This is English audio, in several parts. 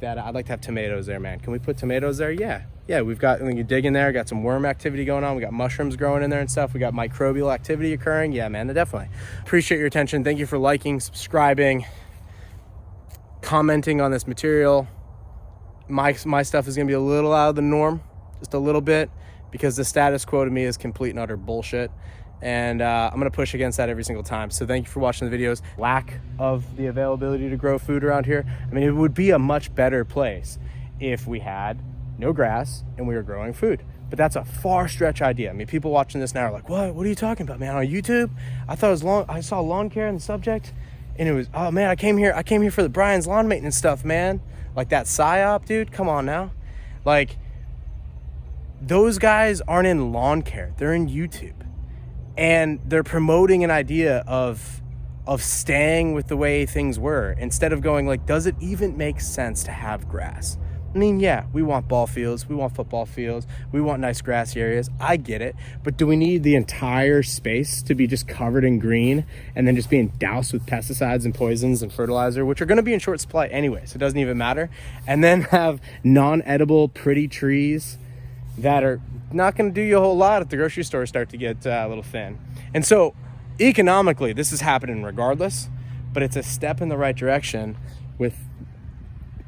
that. I'd like to have tomatoes there, man. Can we put tomatoes there? Yeah, we've got, when you dig in there, got some worm activity going on. We got mushrooms growing in there and stuff. We got microbial activity occurring. Yeah, man, definitely. Appreciate your attention. Thank you for liking, subscribing, commenting on this material. My stuff is gonna be a little out of the norm, just a little bit, because the status quo to me is complete and utter bullshit. And I'm gonna push against that every single time. So thank you for watching the videos. Lack of the availability to grow food around here. I mean, it would be a much better place if we had no grass and we were growing food. But that's a far stretch idea. I mean, people watching this now are like, what are you talking about, man? On YouTube? I thought it was I saw lawn care in the subject, and it was, oh man, I came here for the Brian's lawn maintenance stuff, man. Like that psyop, dude, come on now. Like, those guys aren't in lawn care, they're in YouTube. And they're promoting an idea of staying with the way things were, instead of going like, does it even make sense to have grass? I mean, yeah, we want ball fields, we want football fields, we want nice grassy areas. I get it. But do we need the entire space to be just covered in green and then just being doused with pesticides and poisons and fertilizer, which are going to be in short supply anyway, so it doesn't even matter, and then have non-edible pretty trees that are not going to do you a whole lot if the grocery stores start to get a little thin? And so economically, this is happening regardless, but it's a step in the right direction with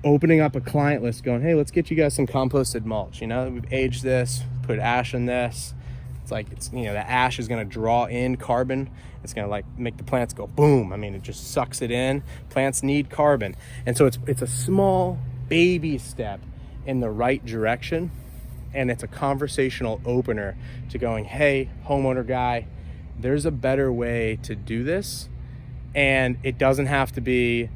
opening up a client list, going, hey, let's get you guys some composted mulch. You know, we've aged this, put ash in this. It's like, it's, you know, the ash is going to draw in carbon. It's going to like make the plants go boom. I mean, it just sucks it in. Plants need carbon. And so it's a small baby step in the right direction. And it's a conversational opener to going, hey, homeowner guy, there's a better way to do this. And it doesn't have to be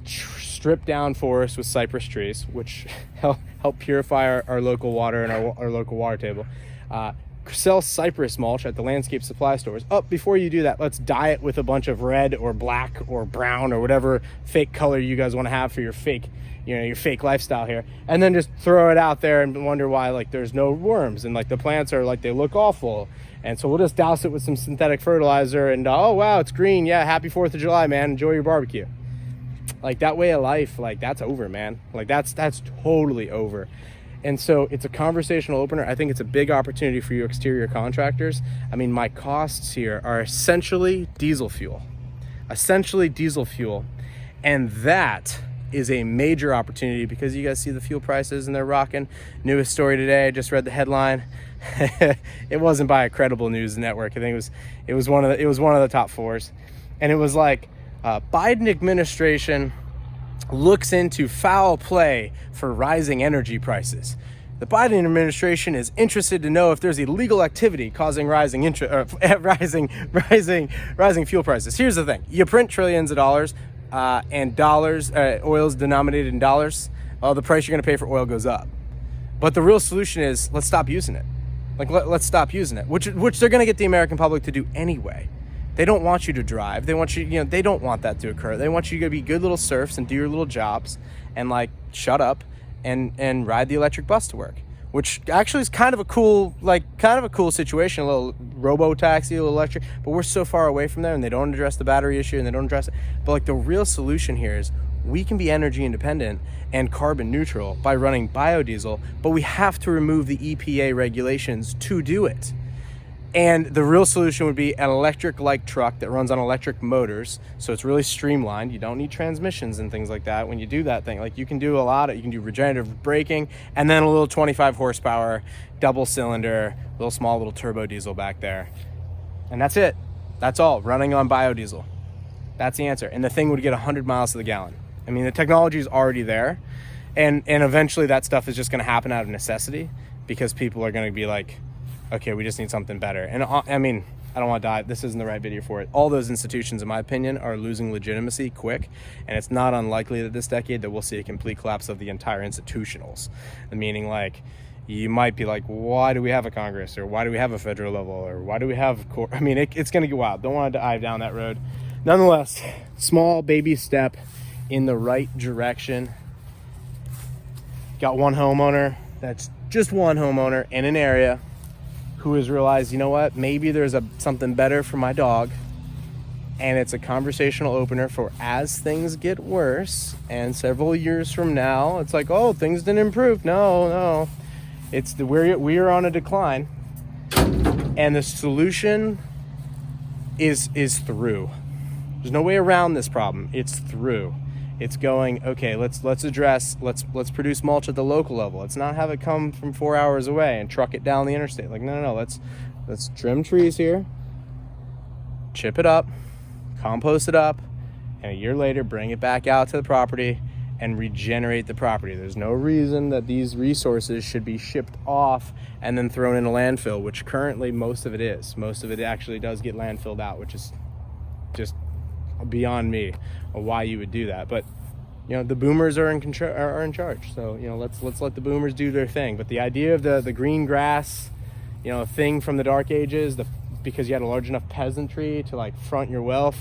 stripped down forest with cypress trees, which help purify our local water and our local water table. Sell cypress mulch at the landscape supply stores. Before you do that, let's dye it with a bunch of red or black or brown or whatever fake color you guys want to have for your fake, you know, your fake lifestyle here, and then just throw it out there and wonder why like there's no worms and like the plants are like, they look awful. And so we'll just douse it with some synthetic fertilizer and oh wow, it's green. Yeah, happy 4th of July, man. Enjoy your barbecue. Like that way of life, like that's over, man. Like that's totally over. And so it's a conversational opener. I think it's a big opportunity for you exterior contractors. I mean, my costs here are essentially diesel fuel. And that is a major opportunity because you guys see the fuel prices and they're rocking. Newest story today, I just read the headline. It wasn't by a credible news network. I think it was one of the top 4s. And it was like, Biden administration looks into foul play for rising energy prices. The Biden administration is interested to know if there's illegal activity causing rising fuel prices. Here's the thing: you print trillions of dollars, and oil's denominated in dollars. The price you're going to pay for oil goes up. But the real solution is let's stop using it. Like let's stop using it, which they're going to get the American public to do anyway. They don't want you to drive. They want you, they don't want that to occur. They want you to be good little serfs and do your little jobs and like shut up and ride the electric bus to work, which actually is kind of a cool situation, a little robo-taxi, a little electric, but we're so far away from there and they don't address the battery issue and they don't address it. But like the real solution here is we can be energy independent and carbon neutral by running biodiesel, but we have to remove the EPA regulations to do it. And the real solution would be an electric-like truck that runs on electric motors. So it's really streamlined. You don't need transmissions and things like that. When you do that thing, like you can do you can do regenerative braking and then a little 25 horsepower, double cylinder, little turbo diesel back there. And that's it. That's all, running on biodiesel. That's the answer. And the thing would get 100 miles to the gallon. I mean, the technology is already there. And eventually that stuff is just going to happen out of necessity because people are going to be like, okay, we just need something better. And I mean, I don't want to die. This isn't the right video for it. All those institutions, in my opinion, are losing legitimacy quick. And it's not unlikely that this decade that we'll see a complete collapse of the entire institutionals. Meaning like, you might be like, why do we have a Congress? Or why do we have a federal level? Or why do we have I mean, it's going to get wild. Don't want to dive down that road. Nonetheless, small baby step in the right direction. Got one homeowner, that's just one homeowner in an area who has realized, you know what, maybe there's something better for my dog And it's a conversational opener for as things get worse and several years from now, it's like, oh, things didn't improve. No. It's we are on a decline. And the solution is through. There's no way around this problem. It's through. It's going, okay, let's produce mulch at the local level. Let's not have it come from 4 hours away and truck it down the interstate. Like, no. Let's trim trees here, chip it up, compost it up, and a year later bring it back out to the property and regenerate the property. There's no reason that these resources should be shipped off and then thrown in a landfill, which currently most of it is. Most of it actually does get landfilled out, which is just beyond me why you would do that. But the boomers are in control, are in charge. So let's let the boomers do their thing. But the idea of the green grass, thing from the dark ages, because you had a large enough peasantry to like front your wealth,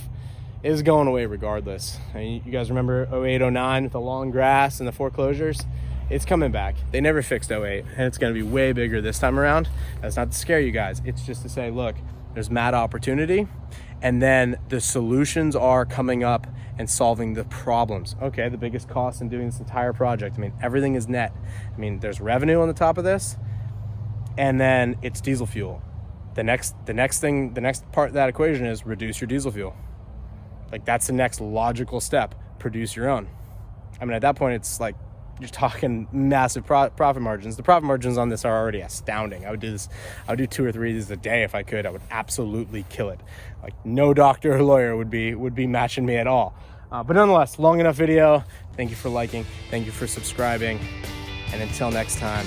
is going away regardless. You guys remember 08, 09 with the long grass and the foreclosures? It's coming back. They never fixed 08, and it's going to be way bigger this time around. That's not to scare you guys. It's just to say, look, there's mad opportunity, and then the solutions are coming up and solving the problems. Okay, the biggest cost in doing this entire project, everything is net. There's revenue on the top of this, and then it's diesel fuel. The next part of that equation is reduce your diesel fuel. Like, that's the next logical step. Produce your own. At that point, it's like you're talking massive profit margins. The profit margins on this are already astounding. I would do 2 or 3 of these a day if I could. I would absolutely kill it. Like, no doctor or lawyer would be matching me at all. But nonetheless, long enough video. Thank you for liking. Thank you for subscribing. And until next time,